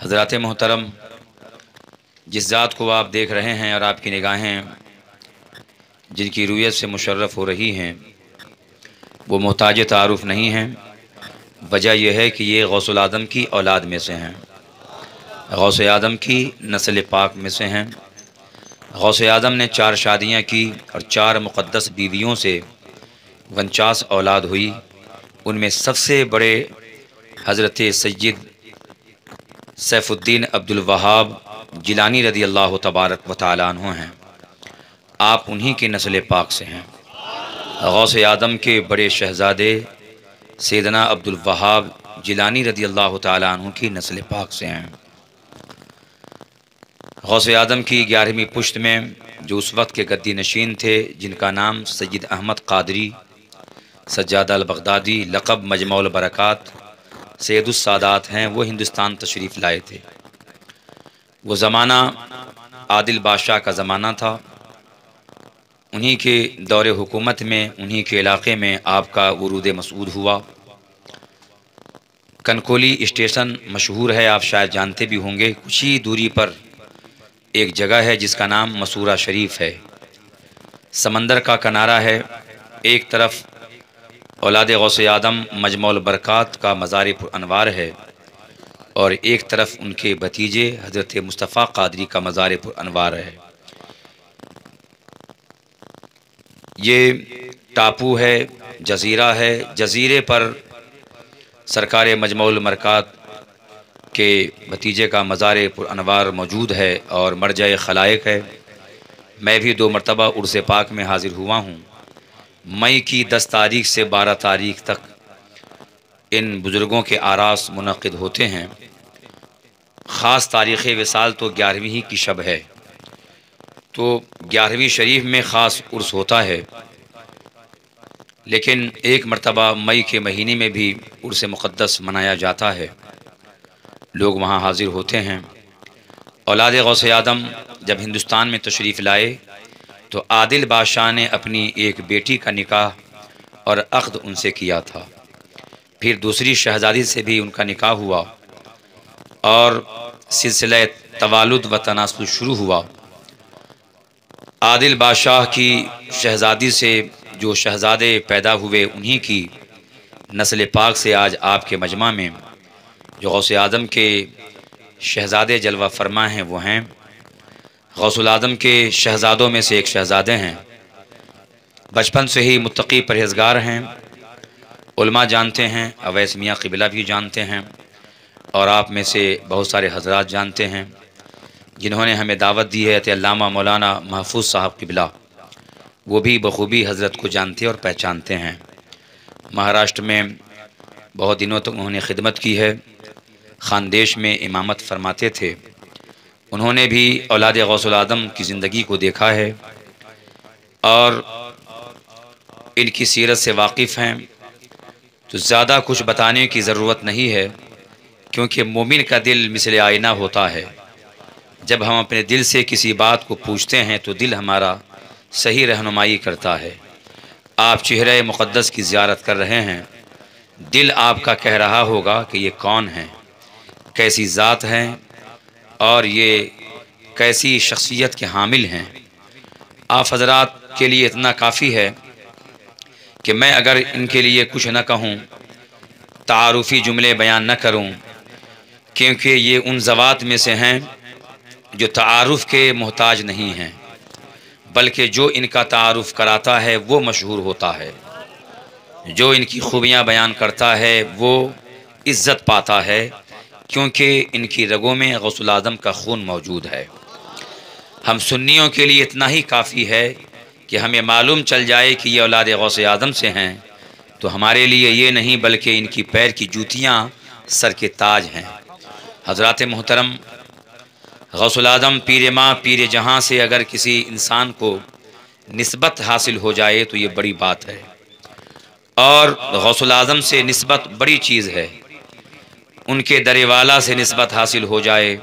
حضرات محترم، جس ذات کو آپ دیکھ رہے ہیں اور آپ کی نگاہیں جن کی رویت سے مشرف ہو رہی ہیں وہ محتاج تعارف نہیں ہیں۔ وجہ یہ ہے کہ یہ غوث العظم کی اولاد میں سے ہیں، غوث اعظم کی نسل پاک میں سے ہیں۔ غوث اعظم نے 4 شادیاں کی اور 4 مقدس بیویوں سے 49 اولاد ہوئی۔ ان میں سب سے بڑے حضرت سید سیف الدین عبد الوہاب جیلانی رضی اللہ تبارک و تعالیٰ عنہ ہیں۔ آپ انہی کی نسل پاک سے ہیں۔ غوث اعظم کے بڑے شہزادے سیدنا عبد الوہاب جیلانی رضی اللہ تعالیٰ عنہ کی نسل پاک سے ہیں۔ غوث اعظم کی 11ویں پشت میں جو اس وقت کے گدی نشین تھے، جن کا نام سید احمد قادری سجادہ البغدادی لقب مجمع البرکات سید السادات ہیں، وہ ہندوستان تشریف لائے تھے۔ وہ زمانہ عادل بادشاہ کا زمانہ تھا۔ انہی کے دور حکومت میں انہی کے علاقے میں آپ کا ورود مسعود ہوا۔ کنکولی اسٹیشن مشہور ہے، آپ شاید جانتے بھی ہوں گے۔ کچھ ہی دوری پر ایک جگہ ہے جس کا نام مسورہ شریف ہے۔ سمندر کا کنارہ ہے، ایک طرف اولاد غوث اعظم مجمع البرکات کا مزار پر انوار ہے اور ایک طرف ان کے بھتیجے حضرت مصطفیٰ قادری کا مزار پر انوار ہے۔ یہ ٹاپو ہے، جزیرہ ہے۔ جزیرے پر سرکار مجمع البرکات کے بھتیجے کا مزار پر انوار موجود ہے اور مرجع خلائق ہے۔ میں بھی 2 مرتبہ عرس پاک میں حاضر ہوا ہوں۔ مئی کی 10 تاریخ سے 12 تاریخ تک ان بزرگوں کے آراس منعقد ہوتے ہیں۔ خاص تاریخ وصال تو 11ویں کی شب ہے، تو 11ویں شریف میں خاص عرس ہوتا ہے، لیکن ایک مرتبہ مئی کے مہینے میں بھی عرس مقدس منایا جاتا ہے، لوگ وہاں حاضر ہوتے ہیں۔ اولاد غوث اعظم جب ہندوستان میں تشریف لائے تو عادل بادشاہ نے اپنی ایک بیٹی کا نکاح اور عقد ان سے کیا تھا، پھر دوسری شہزادی سے بھی ان کا نکاح ہوا اور سلسلہ توالد و تناسل شروع ہوا۔ عادل بادشاہ کی شہزادی سے جو شہزادے پیدا ہوئے انہی کی نسل پاک سے آج آپ کے مجمع میں جو غوث اعظم کے شہزادے جلوہ فرما ہیں وہ ہیں۔ غوث العظم کے شہزادوں میں سے ایک شہزادے ہیں، بچپن سے ہی متقی پرہیزگار ہیں، علماء جانتے ہیں، اویس میاں قبلہ بھی جانتے ہیں اور آپ میں سے بہت سارے حضرات جانتے ہیں جنہوں نے ہمیں دعوت دی ہے۔ علامہ مولانا محفوظ صاحب قبلہ وہ بھی بخوبی حضرت کو جانتے اور پہچانتے ہیں۔ مہاراشٹر میں بہت دنوں تک انہوں نے خدمت کی ہے، خاندیش میں امامت فرماتے تھے۔ انہوں نے بھی اولاد غوث العظم کی زندگی کو دیکھا ہے اور ان کی سیرت سے واقف ہیں، تو زیادہ کچھ بتانے کی ضرورت نہیں ہے، کیونکہ مومن کا دل مثل آئینہ ہوتا ہے۔ جب ہم اپنے دل سے کسی بات کو پوچھتے ہیں تو دل ہمارا صحیح رہنمائی کرتا ہے۔ آپ چہرہ مقدس کی زیارت کر رہے ہیں، دل آپ کا کہہ رہا ہوگا کہ یہ کون ہیں، کیسی ذات ہیں اور یہ کیسی شخصیت کے حامل ہیں۔ آپ حضرات کے لیے اتنا کافی ہے کہ میں اگر ان کے لیے کچھ نہ کہوں، تعارفی جملے بیان نہ کروں، کیونکہ یہ ان ذوات میں سے ہیں جو تعارف کے محتاج نہیں ہیں، بلکہ جو ان کا تعارف کراتا ہے وہ مشہور ہوتا ہے، جو ان کی خوبیاں بیان کرتا ہے وہ عزت پاتا ہے، کیونکہ ان کی رگوں میں غوث العظم کا خون موجود ہے۔ ہم سنیوں کے لیے اتنا ہی کافی ہے کہ ہمیں معلوم چل جائے کہ یہ اولاد غوث اعظم سے ہیں، تو ہمارے لیے یہ نہیں بلکہ ان کی پیر کی جوتیاں سر کے تاج ہیں۔ حضرات محترم، غوث العظم پیر ماں پیر جہاں سے اگر کسی انسان کو نسبت حاصل ہو جائے تو یہ بڑی بات ہے، اور غوث العظم سے نسبت بڑی چیز ہے۔ ان کے در والا سے نسبت حاصل ہو جائے،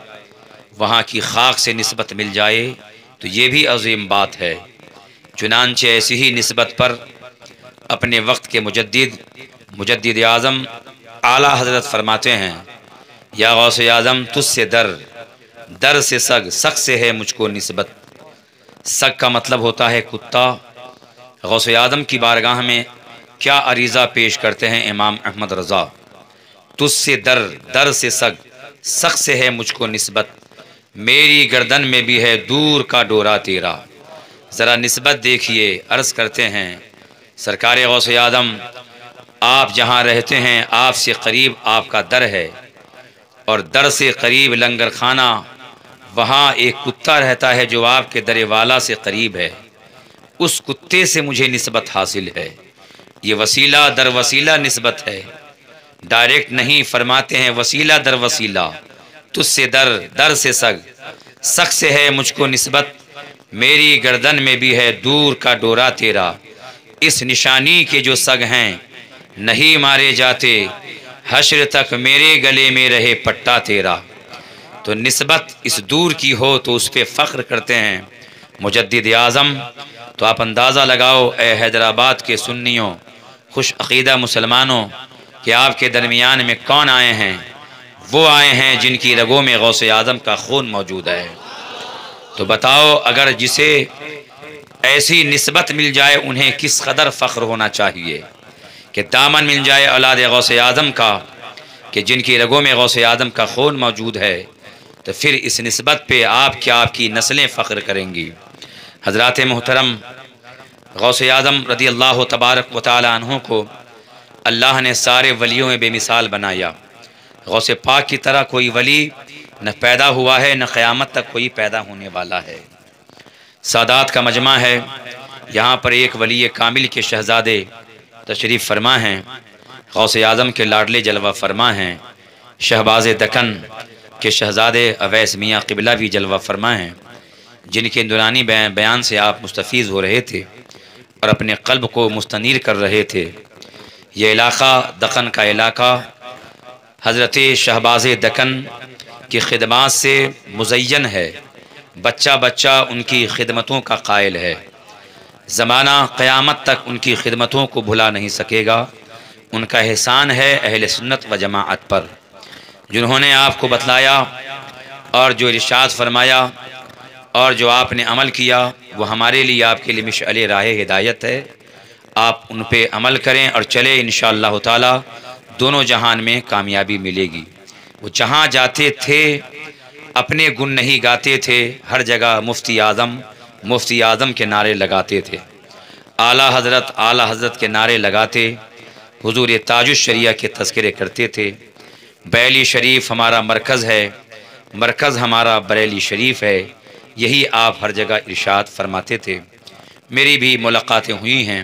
وہاں کی خاک سے نسبت مل جائے تو یہ بھی عظیم بات ہے۔ چنانچہ ایسی ہی نسبت پر اپنے وقت کے مجدد اعظم اعلیٰ حضرت فرماتے ہیں یا غوث اعظم تجھ سے در سے سگ سے ہے مجھ کو نسبت۔ سگ کا مطلب ہوتا ہے کتا۔ غوث اعظم کی بارگاہ میں کیا عریضہ پیش کرتے ہیں امام احمد رضا؟ تجھ سے در سے سگ سے ہے مجھ کو نسبت، میری گردن میں بھی ہے دور کا ڈورا تیرا۔ ذرا نسبت دیکھیے، عرض کرتے ہیں سرکار غوث اعظم آپ جہاں رہتے ہیں آپ سے قریب آپ کا در ہے، اور در سے قریب لنگر خانہ، وہاں ایک کتا رہتا ہے جو آپ کے در والا سے قریب ہے، اس کتے سے مجھے نسبت حاصل ہے۔ یہ وسیلہ در وسیلہ نسبت ہے، ڈائریکٹ نہیں، فرماتے ہیں وسیلہ در وسیلہ۔ تجھ سے در سے سگ سے ہے مجھ کو نسبت، میری گردن میں بھی ہے دور کا ڈورا تیرا۔ اس نشانی کے جو سگ ہیں نہیں مارے جاتے، حشر تک میرے گلے میں رہے پٹا تیرا۔ تو نسبت اس دور کی ہو تو اس پہ فخر کرتے ہیں مجدد اعظم۔ تو آپ اندازہ لگاؤ اے حیدرآباد کے سنیوں، خوش عقیدہ مسلمانوں، کہ آپ کے درمیان میں کون آئے ہیں؟ وہ آئے ہیں جن کی رگوں میں غوث اعظم کا خون موجود ہے۔ تو بتاؤ اگر جسے ایسی نسبت مل جائے انہیں کس قدر فخر ہونا چاہیے کہ دامن مل جائے اولاد غوث اعظم کا، کہ جن کی رگوں میں غوث اعظم کا خون موجود ہے، تو پھر اس نسبت پہ آپ کی نسلیں فخر کریں گی۔ حضرات محترم، غوث اعظم رضی اللہ تبارک و تعالی عنہ کو اللہ نے سارے ولیوں میں بے مثال بنایا۔ غوث پاک کی طرح کوئی ولی نہ پیدا ہوا ہے، نہ قیامت تک کوئی پیدا ہونے والا ہے۔ سادات کا مجمع ہے، یہاں پر ایک ولی کامل کے شہزادے تشریف فرما ہیں، غوث اعظم کے لاڈلے جلوہ فرما ہیں، شہباز دکن کے شہزادے اویس میاں قبلہ بھی جلوہ فرما ہیں، جن کے نورانی بیان سے آپ مستفیض ہو رہے تھے اور اپنے قلب کو مستنیر کر رہے تھے۔ یہ علاقہ دکن کا علاقہ حضرت شہباز دکن کی خدمات سے مزین ہے، بچہ بچہ ان کی خدمتوں کا قائل ہے، زمانہ قیامت تک ان کی خدمتوں کو بھلا نہیں سکے گا۔ ان کا احسان ہے اہل سنت و جماعت پر، جنہوں نے آپ کو بتلایا اور جو ارشاد فرمایا اور جو آپ نے عمل کیا، وہ ہمارے لیے آپ کے لیے مشعل راہ ہدایت ہے۔ آپ ان پہ عمل کریں اور چلے، انشاءاللہ تعالی دونوں جہان میں کامیابی ملے گی۔ وہ جہاں جاتے تھے اپنے گن نہیں گاتے تھے، ہر جگہ مفتی اعظم کے نعرے لگاتے تھے، اعلیٰ حضرت کے نعرے لگاتے، حضور تاج الشریعہ کے تذکرے کرتے تھے۔ بیلی شریف ہمارا مرکز ہے، مرکز ہمارا بریلی شریف ہے، یہی آپ ہر جگہ ارشاد فرماتے تھے۔ میری بھی ملاقاتیں ہوئی ہیں،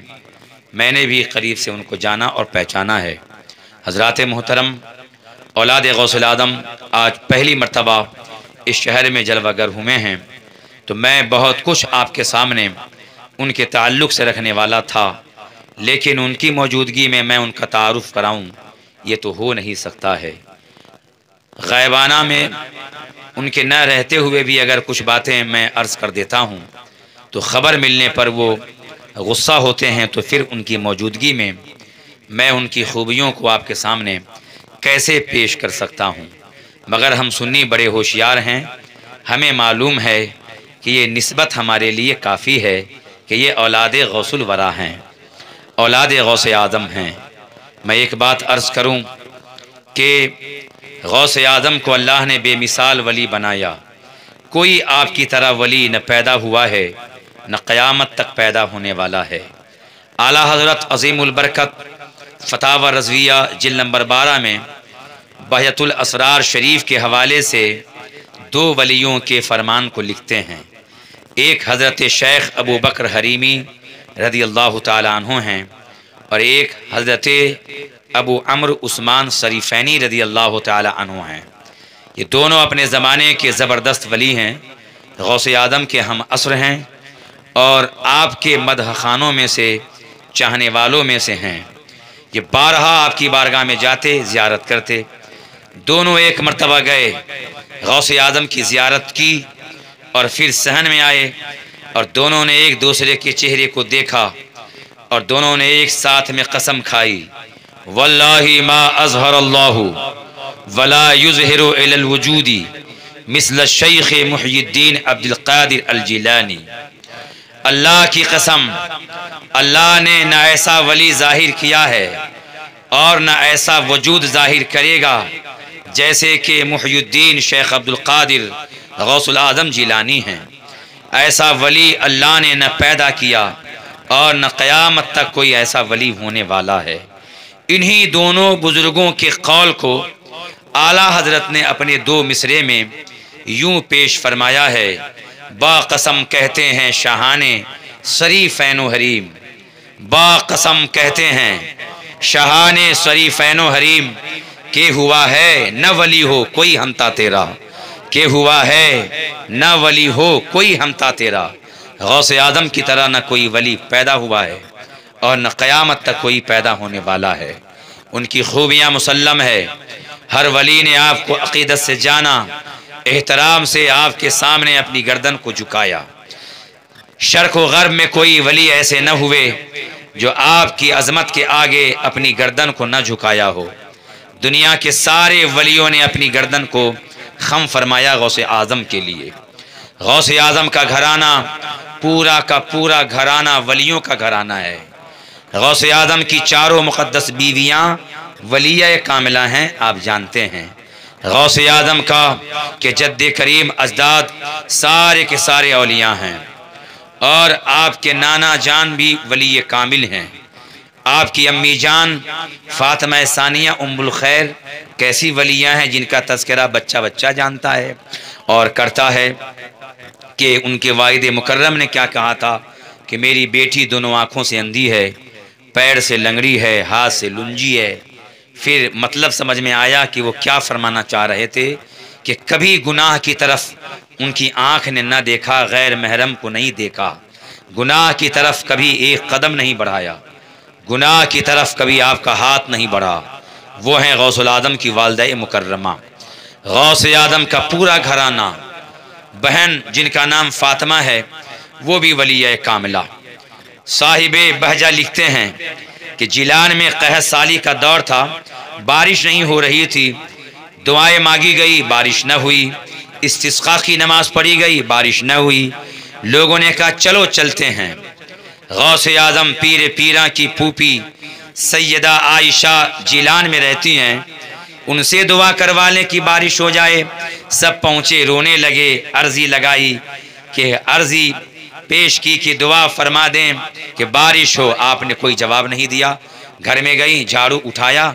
میں نے بھی قریب سے ان کو جانا اور پہچانا ہے۔ حضرات محترم، اولاد غوث اعظم آج پہلی مرتبہ اس شہر میں جلوہ گر ہوئے ہیں، تو میں بہت کچھ آپ کے سامنے ان کے تعلق سے رکھنے والا تھا، لیکن ان کی موجودگی میں ان کا تعارف کراؤں یہ تو ہو نہیں سکتا ہے۔ غائبانہ میں ان کے نہ رہتے ہوئے بھی اگر کچھ باتیں میں عرض کر دیتا ہوں تو خبر ملنے پر وہ غصہ ہوتے ہیں، تو پھر ان کی موجودگی میں میں ان کی خوبیوں کو آپ کے سامنے کیسے پیش کر سکتا ہوں؟ مگر ہم سنی بڑے ہوشیار ہیں، ہمیں معلوم ہے کہ یہ نسبت ہمارے لیے کافی ہے کہ یہ اولاد غوث الورا ہیں، اولاد غوث اعظم ہیں۔ میں ایک بات عرض کروں کہ غوث اعظم کو اللہ نے بے مثال ولی بنایا، کوئی آپ کی طرح ولی نہ پیدا ہوا ہے نہ قیامت تک پیدا ہونے والا ہے۔ اعلیٰ حضرت عظیم البرکت فتاوی رضویہ جلد نمبر 12 میں بہجت الاسرار شریف کے حوالے سے دو ولیوں کے فرمان کو لکھتے ہیں۔ ایک حضرت شیخ ابو بکر حریمی رضی اللہ تعالی عنہ ہیں، اور ایک حضرت ابو عمرو عثمان شریفینی رضی اللہ تعالی عنہ ہیں۔ یہ دونوں اپنے زمانے کے زبردست ولی ہیں، غوث اعظم کے ہم عصر ہیں، اور آپ کے مدح خانوں میں سے، چاہنے والوں میں سے ہیں۔ یہ بارہا آپ کی بارگاہ میں جاتے، زیارت کرتے۔ دونوں ایک مرتبہ گئے، غوث اعظم کی زیارت کی اور پھر صحن میں آئے، اور دونوں نے ایک دوسرے کے چہرے کو دیکھا اور دونوں نے ایک ساتھ میں قسم کھائی، واللہ ما اظہر اللہ ولا یظہر الی الوجود مثل الشیخ محی الدین عبد القادر الجیلانی۔ اللہ کی قسم، اللہ نے نہ ایسا ولی ظاہر کیا ہے اور نہ ایسا وجود ظاہر کرے گا جیسے کہ محی الدین شیخ عبد القادر غوث العظم جیلانی ہیں۔ ایسا ولی اللہ نے نہ پیدا کیا اور نہ قیامت تک کوئی ایسا ولی ہونے والا ہے۔ انہی دونوں بزرگوں کے قول کو اعلیٰ حضرت نے اپنے دو مصرے میں یوں پیش فرمایا ہے: با قسم کہتے ہیں شاہانے شریفین و حریم، با قسم کہتے ہیں شاہانے شریفین و حریم، کہ ہوا ہے نہ ولی ہو کوئی ہمتا تیرا، کہ ہوا ہے نہ ولی ہو کوئی ہمتا تیرا۔ غوث اعظم کی طرح نہ کوئی ولی پیدا ہوا ہے اور نہ قیامت تک کوئی پیدا ہونے والا ہے۔ ان کی خوبیاں مسلم ہے، ہر ولی نے آپ کو عقیدت سے جانا، احترام سے آپ کے سامنے اپنی گردن کو جھکایا۔ شرق و غرب میں کوئی ولی ایسے نہ ہوئے جو آپ کی عظمت کے آگے اپنی گردن کو نہ جھکایا ہو۔ دنیا کے سارے ولیوں نے اپنی گردن کو خم فرمایا غوث اعظم کے لیے۔ غوث اعظم کا گھرانہ پورا کا پورا گھرانہ ولیوں کا گھرانہ ہے۔ غوث اعظم کی چاروں مقدس بیویاں ولیہ کاملہ ہیں، آپ جانتے ہیں۔ غوث اعظم کا کہ جد کریم اجداد سارے کے سارے اولیاء ہیں، اور آپ کے نانا جان بھی ولی کامل ہیں۔ آپ کی امی جان فاطمہ ثانیہ ام الخیر کیسی ولیاں ہیں جن کا تذکرہ بچہ بچہ جانتا ہے اور کرتا ہے کہ ان کے والد مکرم نے کیا کہا تھا کہ میری بیٹی دونوں آنکھوں سے اندھی ہے، پیر سے لنگڑی ہے، ہاتھ سے لنجی ہے۔ پھر مطلب سمجھ میں آیا کہ وہ کیا فرمانا چاہ رہے تھے کہ کبھی گناہ کی طرف ان کی آنکھ نے نہ دیکھا، غیر محرم کو نہیں دیکھا، گناہ کی طرف کبھی ایک قدم نہیں بڑھایا، گناہ کی طرف کبھی آپ کا ہاتھ نہیں بڑھا۔ وہ ہیں غوث العظم کی والدہ مکرمہ۔ غوث اعظم کا پورا گھرانہ، بہن جن کا نام فاطمہ ہے وہ بھی ولیہ کاملہ۔ صاحب بہجہ لکھتے ہیں کہ جیلان میں قحط سالی کا دور تھا، بارش نہیں ہو رہی تھی، دعائیں مانگی گئی، بارش نہ ہوئی، استسقاء کی نماز پڑھی گئی، بارش نہ ہوئی۔ لوگوں نے کہا چلو چلتے ہیں۔ غوث اعظم پیر پیراں کی پھوپھی سیدہ عائشہ جیلان میں رہتی ہیں، ان سے دعا کروا لیں کہ بارش ہو جائے۔ سب پہنچے، رونے لگے، عرضی لگائی کہ عرضی پیش کی کہ دعا فرما دیں کہ بارش ہو۔ آپ نے کوئی جواب نہیں دیا۔ گھر میں گئی، جھاڑو اٹھایا،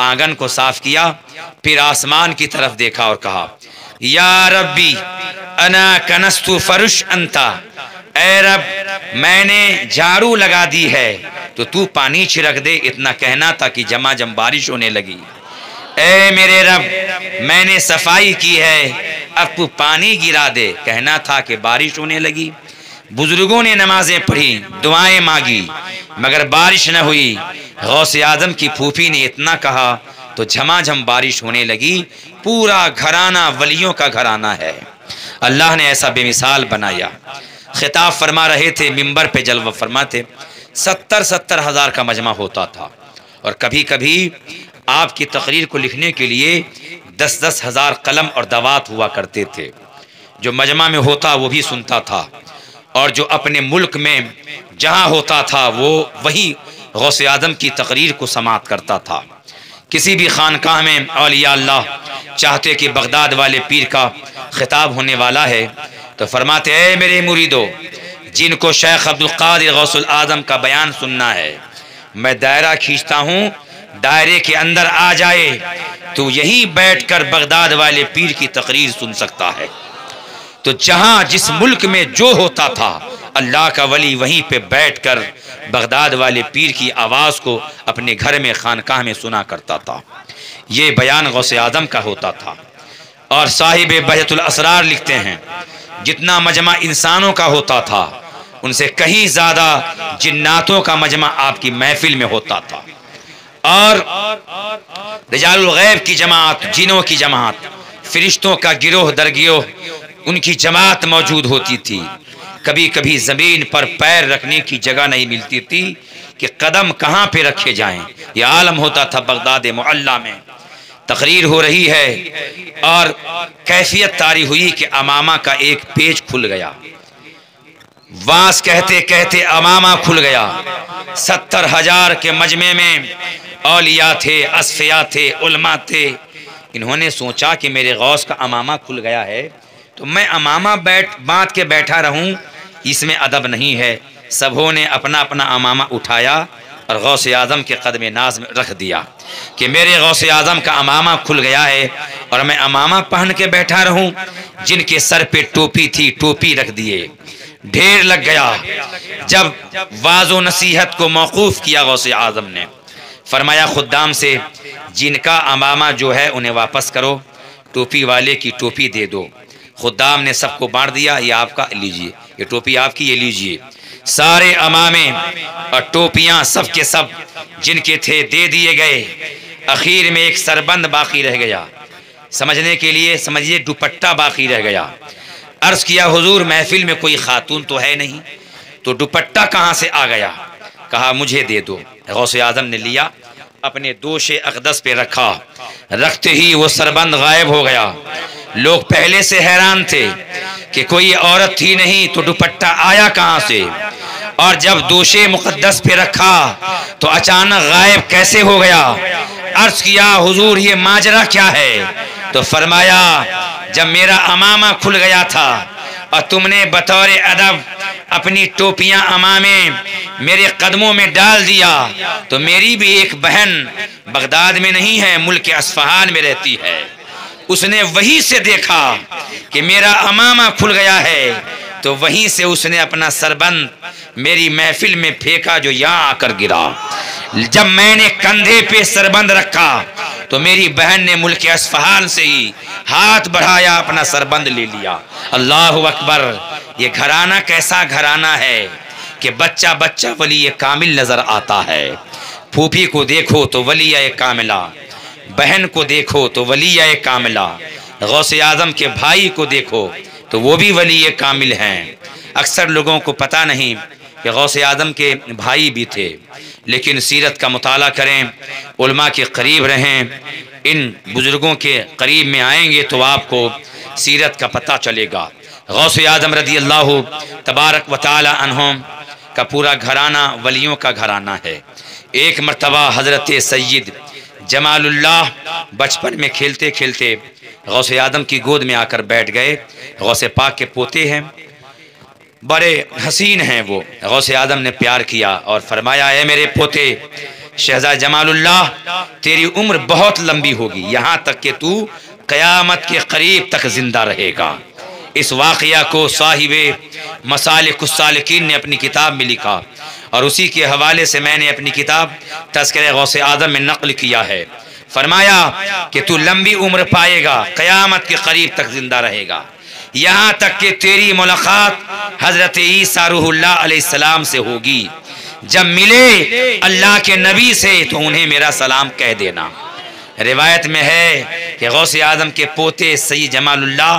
آنگن کو صاف کیا، پھر آسمان کی طرف دیکھا اور کہا یا ربی انا کنست فرش انتا، اے رب میں نے جھاڑو لگا دی ہے تو تو پانی چھڑک دے، اتنا کہنا تھا کہ جمع بارش ہونے لگی۔ اے میرے رب میں نے صفائی کی ہے، اب تو پانی گرا دے، کہنا تھا کہ بارش ہونے لگی۔ بزرگوں نے نمازیں پڑھی، دعائیں مانگی، مگر بارش نہ ہوئی۔ غوث اعظم کی پھوپھی نے اتنا کہا تو جھما بارش ہونے لگی۔ پورا گھرانہ ولیوں کا گھرانہ ہے، اللہ نے ایسا بے مثال بنایا۔ خطاب فرما رہے تھے، منبر پہ جلوہ فرماتے، 70 ہزار کا مجمع ہوتا تھا، اور کبھی کبھی آپ کی تقریر کو لکھنے کے لیے 10 ہزار قلم اور دوات ہوا کرتے تھے۔ جو مجمع میں ہوتا وہ بھی سنتا تھا، اور جو اپنے ملک میں جہاں ہوتا تھا وہ وہی غوث اعظم کی تقریر کو سماعت کرتا تھا۔ کسی بھی خانقاہ میں اولیاء اللہ چاہتے کہ بغداد والے پیر کا خطاب ہونے والا ہے تو فرماتے اے میرے مریدو، جن کو شیخ عبد القادر غوث العظم کا بیان سننا ہے، میں دائرہ کھینچتا ہوں، دائرے کے اندر آ جائے تو یہیں بیٹھ کر بغداد والے پیر کی تقریر سن سکتا ہے۔ تو جہاں جس ملک میں جو ہوتا تھا، اللہ کا ولی وہیں پہ بیٹھ کر بغداد والے پیر کی آواز کو اپنے گھر میں خانقاہ میں سنا کرتا تھا۔ یہ بیان غوث اعظم کا ہوتا تھا۔ اور صاحب بہجۃ الاسرار لکھتے ہیں، جتنا مجمع انسانوں کا ہوتا تھا ان سے کہیں زیادہ جناتوں کا مجمع آپ کی محفل میں ہوتا تھا، اور رجال الغیب کی جماعت، جنوں کی جماعت، فرشتوں کا گروہ در گروہ ان کی جماعت موجود ہوتی تھی۔ کبھی کبھی زمین پر پیر رکھنے کی جگہ نہیں ملتی تھی کہ قدم کہاں پہ رکھے جائیں۔ یہ عالم ہوتا تھا بغداد معلی میں۔ تقریر ہو رہی ہے اور کیفیت طاری ہوئی کہ امامہ کا ایک پیچ کھل گیا، واس کہتے کہتے امامہ کھل گیا۔ 70,000 کے مجمع میں اولیاء تھے، اصفیاء تھے، علماء تھے۔ انہوں نے سوچا کہ میرے غوث کا امامہ کھل گیا ہے تو میں امامہ باندھ کے بیٹھا رہوں، اس میں ادب نہیں ہے۔ سبھوں نے اپنا اپنا امامہ اٹھایا اور غوث اعظم کے قدم ناز میں رکھ دیا کہ میرے غوث اعظم کا امامہ کھل گیا ہے اور میں امامہ پہن کے بیٹھا رہوں۔ جن کے سر پہ ٹوپی تھی ٹوپی رکھ دیے، ڈھیر لگ گیا۔ جب واعظ و نصیحت کو موقوف کیا غوث اعظم نے، فرمایا خدام سے جن کا امامہ جو ہے انہیں واپس کرو، ٹوپی والے کی ٹوپی دے دو۔ خدام نے سب کو بانٹ دیا، یہ آپ کا لیجئے، یہ ٹوپی آپ کی، یہ لیجئے۔ سارے امامے اور ٹوپیاں سب کے سب جن کے تھے دے دیے گئے۔ اخیر میں ایک سربند باقی رہ گیا، سمجھنے کے لیے سمجھیے دوپٹہ باقی رہ گیا۔ عرض کیا حضور محفل میں کوئی خاتون تو ہے نہیں، تو دوپٹہ کہاں سے آ گیا؟ کہا مجھے دے دو۔ غوث اعظم نے لیا، اپنے دوش اقدس پہ رکھا، رکھتے ہی وہ سربند غائب ہو گیا۔ لوگ پہلے سے حیران تھے کہ کوئی عورت تھی نہیں تو دوپٹہ آیا کہاں سے، اور جب دوش مقدس پہ رکھا تو اچانک غائب کیسے ہو گیا؟ عرض کیا حضور یہ ماجرا کیا ہے؟ تو فرمایا جب میرا امامہ کھل گیا تھا اور تم نے بطور ادب اپنی ٹوپیاں امامے میرے قدموں میں ڈال دیا تو میری بھی ایک بہن بغداد میں نہیں ہے، ملک اصفہان میں رہتی ہے، اس نے وہیں سے دیکھا کہ میرا امامہ کھل گیا ہے تو وہیں سے اس نے اپنا سربند میری محفل میں پھینکا جو یہاں آ کر گرا۔ جب میں نے کندھے پہ سربند رکھا تو میری بہن نے ملک اصفہان سے ہی ہاتھ بڑھایا، اپنا سربند لے لیا۔ اللہ اکبر! یہ گھرانہ کیسا گھرانہ ہے کہ بچہ بچہ ولی کامل نظر آتا ہے۔ پھوپھی کو دیکھو تو ولی کاملہ، بہن کو دیکھو تو ولی کاملہ، غوث اعظم کے بھائی کو دیکھو تو وہ بھی ولی کامل ہیں۔ اکثر لوگوں کو پتہ نہیں کہ غوث اعظم کے بھائی بھی تھے، لیکن سیرت کا مطالعہ کریں، علماء کے قریب رہیں، ان بزرگوں کے قریب میں آئیں گے تو آپ کو سیرت کا پتہ چلے گا۔ غوث اعظم رضی اللہ تبارک و تعالی عنہم کا پورا گھرانہ ولیوں کا گھرانہ ہے۔ ایک مرتبہ حضرت سید جمال اللہ بچپن میں کھیلتے کھیلتے غوث اعظم کی گود میں آ کر بیٹھ گئے۔ غوث پاک کے پوتے ہیں، بڑے حسین ہیں وہ۔ غوث اعظم نے پیار کیا اور فرمایا اے میرے پوتے شہزاد جمال اللہ، تیری عمر بہت لمبی ہوگی، یہاں تک کہ تو قیامت کے قریب تک زندہ رہے گا۔ اس واقعہ کو صاحب مسالک السالکین نے اپنی کتاب میں لکھا اور اسی کے حوالے سے میں نے اپنی کتاب تذکرہ غوث اعظم میں نقل کیا ہے۔ فرمایا کہ تو لمبی عمر پائے گا، قیامت کے قریب تک زندہ رہے گا، یہاں تک کہ تیری ملاقات حضرت عیسیٰ روح اللہ علیہ السلام سے ہوگی۔ جب ملے اللہ کے نبی سے تو انہیں میرا سلام کہہ دینا۔ روایت میں ہے کہ غوث اعظم کے پوتے سید جمال اللہ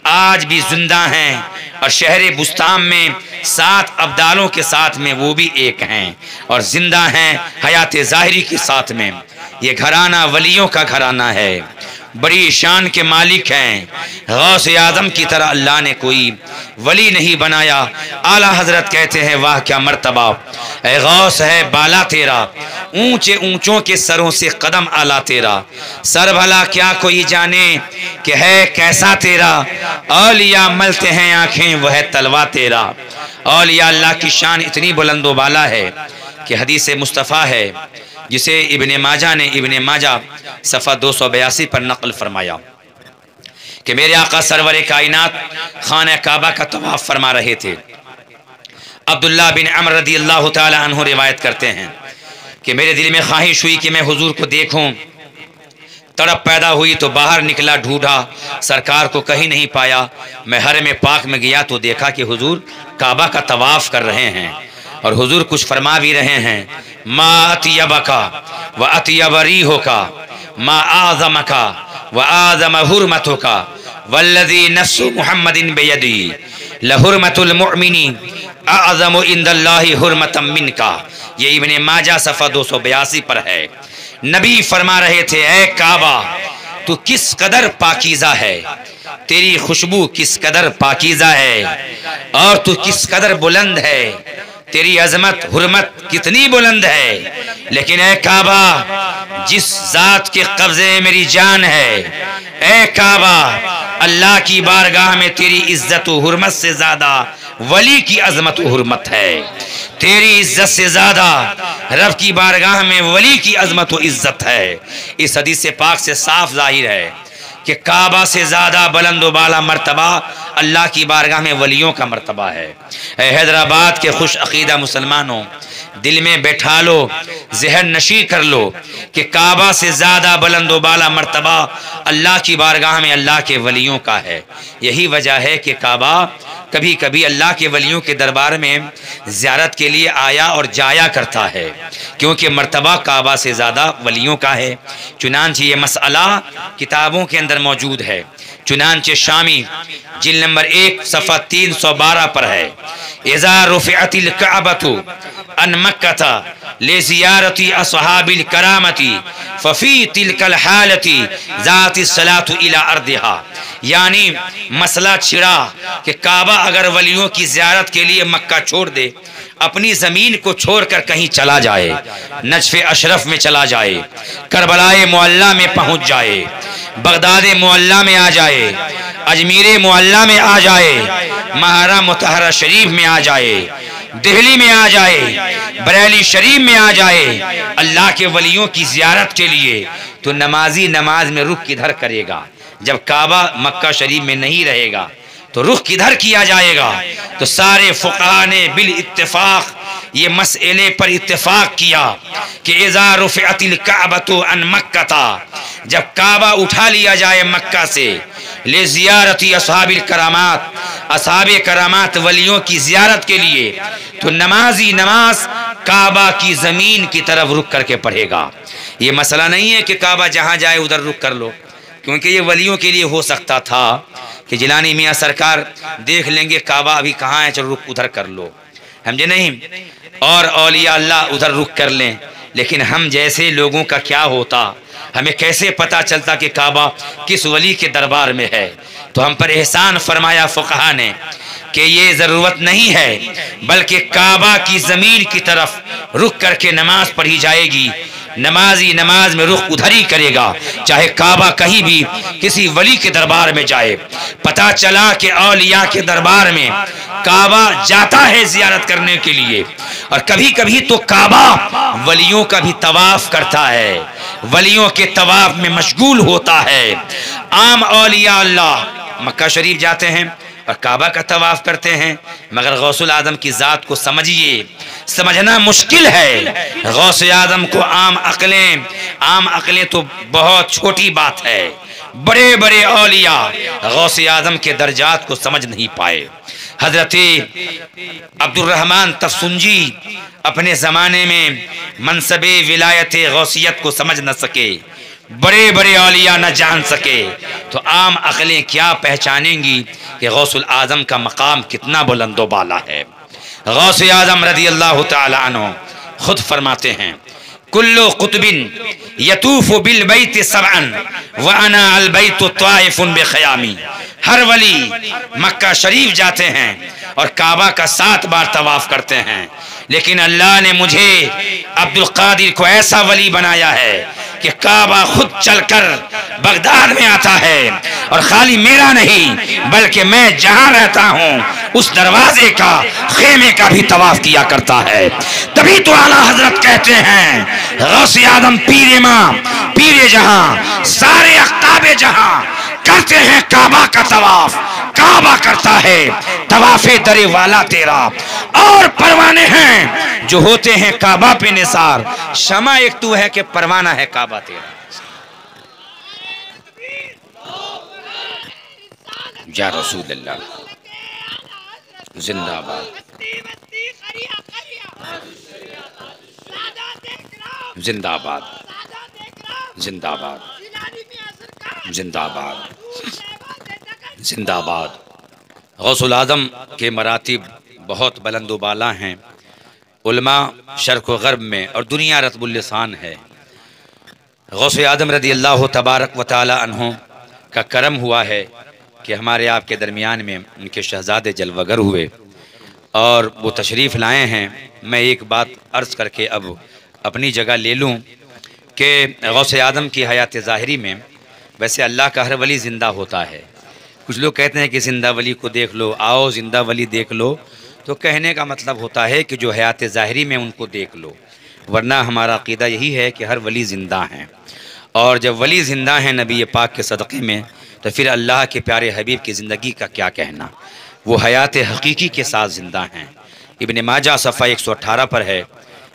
آج بھی زندہ ہیں اور شہر بستان میں 7 ابدالوں کے ساتھ میں وہ بھی ایک ہیں اور زندہ ہیں حیات ظاہری کے ساتھ میں۔ یہ گھرانہ ولیوں کا گھرانہ ہے، بڑی شان کے مالک ہیں۔ غوث اعظم کی طرح اللہ نے کوئی ولی نہیں بنایا۔ اعلیٰ حضرت کہتے ہیں واہ کیا مرتبہ اے غوث ہے بالا تیرا، اونچے اونچوں کے سروں سے قدم اعلیٰ تیرا، سر بھلا کیا کوئی جانے کہ ہے کیسا تیرا، اولیاء ملتے ہیں آنکھیں وہ ہے تلوا تیرا۔ اولیاء اللہ کی شان اتنی بلند و بالا ہے کہ حدیث مصطفیٰ ہے جسے ابن ماجہ نے ابن ماجہ صفحہ 282 پر نقل فرمایا کہ میرے آقا سرور کائنات خانہ کعبہ کا طواف فرما رہے تھے۔ عبداللہ بن عمر رضی اللہ تعالی عنہ روایت کرتے ہیں کہ میرے دل میں خواہش ہوئی کہ میں حضور کو دیکھوں، تڑپ پیدا ہوئی تو باہر نکلا، ڈھونڈا، سرکار کو کہیں نہیں پایا۔ میں حرم پاک میں گیا تو دیکھا کہ حضور کعبہ کا طواف کر رہے ہیں اور حضور کچھ فرما بھی رہے ہیں، ما اطیبکا و اطیب ریحکا ما اعظمکا و اعظم حرمتکا والذی نفس محمد بیدی لحرمت المؤمن اعظم عند اللہ حرمتا منکا۔ یہ ابن ماجہ صفحہ 282 پر ہے۔ نبی فرما رہے تھے اے کعبہ تو کس قدر پاکیزہ ہے، تیری خوشبو کس قدر پاکیزہ ہے، اور تو کس قدر بلند ہے، تیری عظمت حرمت کتنی بلند ہے۔ لیکن اے کعبہ، جس ذات کے قبضے میں میری جان ہے، اے کعبہ، اللہ کی بارگاہ میں تیری عزت و حرمت سے زیادہ ولی کی عظمت و حرمت ہے، تیری عزت سے زیادہ رب کی بارگاہ میں ولی کی عظمت و عزت ہے۔ اس حدیث پاک سے صاف ظاہر ہے کہ کعبہ سے زیادہ بلند و بالا مرتبہ اللہ کی بارگاہ میں ولیوں کا مرتبہ ہے۔ اے حیدرآباد کے خوش عقیدہ مسلمانوں، دل میں بیٹھا لو، ذہن نشی کر لو کہ کعبہ سے زیادہ بلند و بالا مرتبہ اللہ کی بارگاہ میں اللہ کے ولیوں کا ہے۔ یہی وجہ ہے کہ کعبہ کبھی کبھی اللہ کے ولیوں کے دربار میں زیارت کے لیے آیا اور جایا کرتا ہے، کیونکہ مرتبہ کعبہ سے زیادہ ولیوں کا ہے۔ چنانچہ یہ مسئلہ کتابوں کے اندر موجود ہے۔ چنانچہ شامی جلد نمبر 1 صفحہ 312 پر ہے، اذا رفعت الکعبۃ عن مکۃ لزیارت اصحاب الکرامۃ ففی تلک الحالۃ ذات الصلاۃ الی ارضها، یعنی مسئلہ چھڑا کہ کعبہ اگر ولیوں کی زیارت کے لیے مکہ چھوڑ دے، اپنی زمین کو چھوڑ کر کہیں چلا جائے، نجف اشرف میں چلا جائے، کربلائے معلیٰ میں پہنچ جائے، بغداد معلیٰ میں آ جائے، اجمیر معلیٰ میں آ جائے، مہارا مطہرہ شریف میں آ جائے، دہلی میں آ جائے، بریلی شریف میں آ جائے اللہ کے ولیوں کی زیارت کے لیے، تو نمازی نماز میں رخ کدھر کرے گا؟ جب کعبہ مکہ شریف میں نہیں رہے گا تو رخ کدھر کیا جائے گا؟ تو سارے فقہا نے بالاتفاق یہ مسئلے پر اتفاق کیا کہ اذا رفعت الکعبۃ عن مکۃ، جب کعبہ اٹھا لیا جائے مکہ سے، لزیارت اصحاب الکرامات، اصحاب کرامات ولیوں کی زیارت کے لیے، تو نمازی نماز کعبہ کی زمین کی طرف رخ کر کے پڑھے گا۔ یہ مسئلہ نہیں ہے کہ کعبہ جہاں جائے ادھر رخ کر لو، کیونکہ یہ ولیوں کے لیے ہو سکتا تھا کہ جیلانی میاں سرکار دیکھ لیں گے کعبہ ابھی کہاں ہے، چلو رخ ادھر کر لو، سمجھے نہیں، اور اولیاء اللہ ادھر رخ کر لیں۔ لیکن ہم جیسے لوگوں کا کیا ہوتا، ہمیں کیسے پتا چلتا کہ کعبہ کس ولی کے دربار میں ہے؟ تو ہم پر احسان فرمایا فقہا نے کہ یہ ضرورت نہیں ہے، بلکہ کعبہ کی زمین کی طرف رخ کر کے نماز پڑھی جائے گی، نمازی نماز میں رخ ادھر ہی کرے گا، چاہے کعبہ کہیں بھی کسی ولی کے دربار میں جائے۔ پتا چلا کہ اولیاء کے دربار میں کعبہ جاتا ہے زیارت کرنے کے لیے، اور کبھی کبھی تو کعبہ ولیوں کا بھی طواف کرتا ہے، ولیوں کے طواف میں مشغول ہوتا ہے۔ عام اولیاء اللہ مکہ شریف جاتے ہیں اور کعبہ کا طواف کرتے ہیں، مگر غوث الاعظم کی ذات کو سمجھیے، سمجھنا مشکل ہے۔ غوث اعظم کو عام عقلیں تو بہت چھوٹی بات ہے، بڑے بڑے اولیاء غوث اعظم کے درجات کو سمجھ نہیں پائے۔ حضرت عبد الرحمن تفسنجی اپنے زمانے میں منصب ولایت غوثیت کو سمجھ نہ سکے، بڑے بڑے اولیاء نہ جان سکے، تو عام عقلیں کیا پہچانیں گی کہ غوث الاعظم کا مقام کتنا بلند و بالا ہے۔ غوث اعظم رضی اللہ تعالی عنہ خود فرماتے ہیں، کل قطب یطوف بالبیت سبعا وانا البیت طائف بخیامی، ہر ولی مکہ شریف جاتے ہیں اور کعبہ کا 7 بار طواف کرتے ہیں، لیکن اللہ نے مجھے عبد القادر کو ایسا ولی بنایا ہے کہ کعبہ خود چل کر بغداد میں آتا ہے، اور خالی میرا نہیں بلکہ میں جہاں رہتا ہوں اس دروازے کا خیمے کا بھی طواف کیا کرتا ہے۔ تبھی تو اعلیٰ حضرت کہتے ہیں غوث اعظم پیر ماں پیر جہاں، سارے اقطاب جہاں کرتے ہیں کعبہ کا طواف، کعبہ کرتا ہے طواف در والا تیرا، اور پروانے ہیں جو ہوتے ہیں کعبہ پہ نثار، شمع ایک تو ہے کہ پروانہ ہے کعبہ تیرا۔ یا رسول اللہ، زندہ باد، زندہ باد، زندہ باد، زندہ باد، زندہ باد۔ غوث الاعظم کے مراتب بہت بلند و بالا ہیں، علماء شرق و غرب میں اور دنیا رطب اللسان ہے۔ غوث اعظم رضی اللہ تبارک و تعالی عنہ کا کرم ہوا ہے کہ ہمارے آپ کے درمیان میں ان کے شہزادے جلوگر ہوئے اور وہ تشریف لائے ہیں۔ میں ایک بات عرض کر کے اب اپنی جگہ لے لوں کہ غوث اعظم کی حیات ظاہری میں ویسے اللہ کا ہر ولی زندہ ہوتا ہے۔ کچھ لوگ کہتے ہیں کہ زندہ ولی کو دیکھ لو، آؤ زندہ ولی دیکھ لو، تو کہنے کا مطلب ہوتا ہے کہ جو حیات ظاہری میں ان کو دیکھ لو، ورنہ ہمارا عقیدہ یہی ہے کہ ہر ولی زندہ ہیں، اور جب ولی زندہ ہیں نبی پاک کے صدقے میں تو پھر اللہ کے پیارے حبیب کی زندگی کا کیا کہنا، وہ حیات حقیقی کے ساتھ زندہ ہیں۔ ابن ماجہ صفحہ 118 پر ہے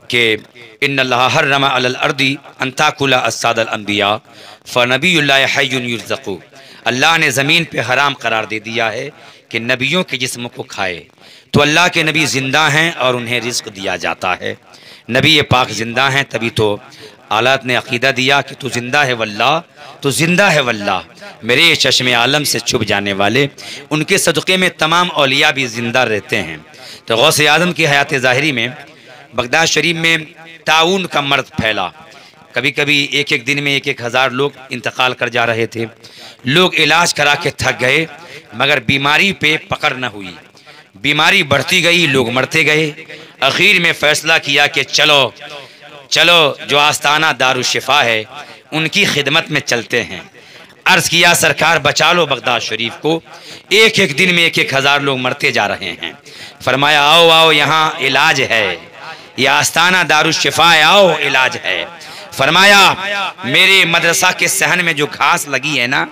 کہ ان اللہ حرم علی الارض ان تاکل اجساد الانبیاء فنبی اللہ حی یرزق، اللہ نے زمین پہ حرام قرار دے دیا ہے کہ نبیوں کے جسم کو کھائے، تو اللہ کے نبی زندہ ہیں اور انہیں رزق دیا جاتا ہے۔ نبی پاک زندہ ہیں، تبھی تو آلات نے عقیدہ دیا کہ تو زندہ ہے واللہ، تو زندہ ہے واللہ، میرے چشم عالم سے چھپ جانے والے ان کے صدقے میں تمام اولیاء بھی زندہ رہتے ہیں۔ تو غوث اعظم کی حیات ظاہری میں بغداد شریف میں طاعون کا مرض پھیلا، کبھی کبھی ایک دن میں 1,000 لوگ انتقال کر جا رہے تھے، لوگ علاج کرا کے تھک گئے مگر بیماری پہ پکڑ نہ ہوئی، بیماری بڑھتی گئی، لوگ مرتے گئے، اخیر میں فیصلہ کیا کہ چلو جو آستانہ دارالشفا ہے ان کی خدمت میں چلتے ہیں۔ عرض کیا سرکار بچا لو بغداد شریف کو، ایک دن میں 1,000 لوگ مرتے جا رہے ہیں۔ فرمایا آؤ یہاں علاج ہے، یہ آستانہ دارالشفا ہے، آؤ علاج ہے۔ فرمایا میرے مدرسہ کے صحن میں جو گھاس لگی ہے نا،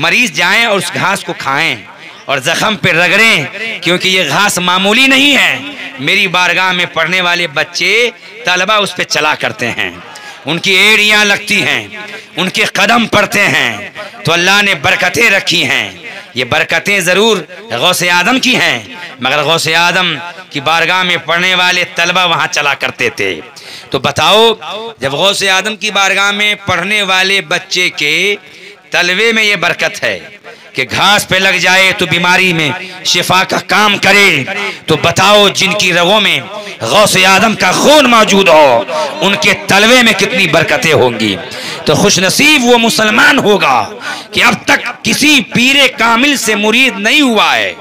مریض جائیں اور اس گھاس کو کھائیں اور زخم پہ رگڑیں، کیونکہ یہ گھاس معمولی نہیں ہے، میری بارگاہ میں پڑھنے والے بچے طلبہ اس پہ چلا کرتے ہیں، ان کی ایڑیاں لگتی ہیں، ان کے قدم پڑتے ہیں، تو اللہ نے برکتیں رکھی ہیں۔ یہ برکتیں ضرور غوث اعظم کی ہیں، مگر غوث اعظم کی بارگاہ میں پڑھنے والے طلبہ وہاں چلا کرتے تھے۔ تو بتاؤ جب غوث اعظم کی بارگاہ میں پڑھنے والے بچے کے طلبے میں یہ برکت ہے کہ گھاس پہ لگ جائے تو بیماری میں شفا کا کام کرے، تو بتاؤ جن کی رگوں میں غوث اعظم کا خون موجود ہو ان کے طلبے میں کتنی برکتیں ہوں گی۔ تو خوش نصیب وہ مسلمان ہوگا کہ اب تک کسی پیر کامل سے مرید نہیں ہوا ہے،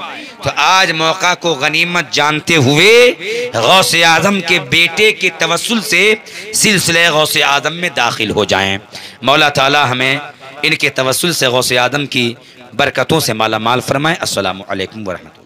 تو آج موقع کو غنیمت جانتے ہوئے غوث اعظم کے بیٹے کے توسل سے سلسلہ غوث اعظم میں داخل ہو جائیں۔ مولا تعالی ہمیں ان کے توسل سے غوث اعظم کی برکتوں سے مالا مال فرمائے۔ السلام علیکم ورحمۃ اللہ۔